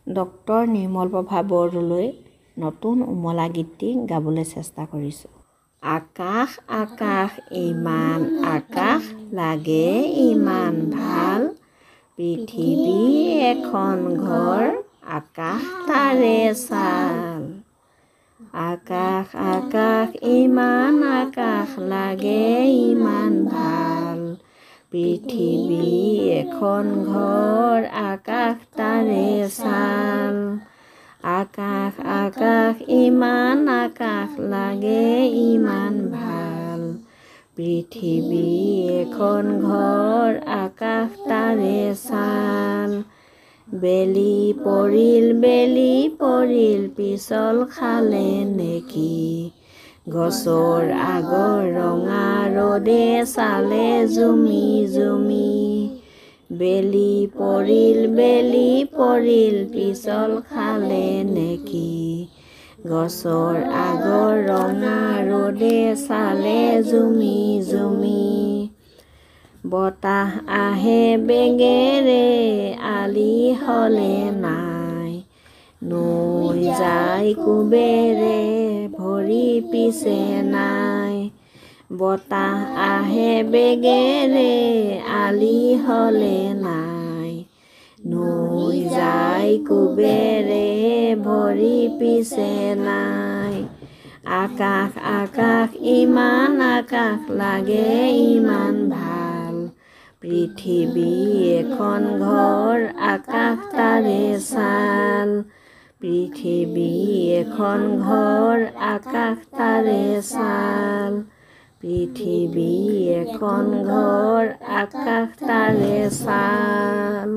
Doctor Nirmalprabha Bordoloi নতুন উমলা গীতটি গাবলৈ চেষ্টা কৰিছোঁ। আকাশ আকাশ ইমান আকাশ লাগে ইমান ভাল, পৃথিৱী এখন ঘৰ আকাশ তাৰে চাল। আকাশ আকাশ ইমান আকাশ লাগে ইমান ভাল, পৃথিৱী এখন ঘৰ আকাশ তাৰে চাল। আকাশ আকাশ ইমান আকাশ লাগে ইমান ভাল, পৃথিৱী এখন ঘৰ আকাশ তাৰে চাল। বেলি পৰিল পিছল খালে নেকি, গছৰ আগৰ ৰঙা ৰ'দে চালে জুমি জুমি। বেলি পৰিল পিছল খালে নেকি, গছৰ আগৰ ৰঙা ৰ'দে চালে জুমি জুমি। বতাহ আহে বেগেৰে আলি হ'লে নাই, নৈ যায় কোবেৰে ভৰি পিছে নাই। বতাহ আহে বেগেৰে আলি হ'লে নাই, নৈ যায় কোবেৰে ভৰি পিছে নাই। আকাশ আকাশ ইমান আকাশ লাগে ইমান ভাল, পৃথিৱী এখন ঘৰ আকাশ তাৰে চাল। পৃথিৱী এখন ঘৰ আকাশ তাৰে চাল, পৃথিৱী এখন ঘৰ আকাশ তাৰে চাল।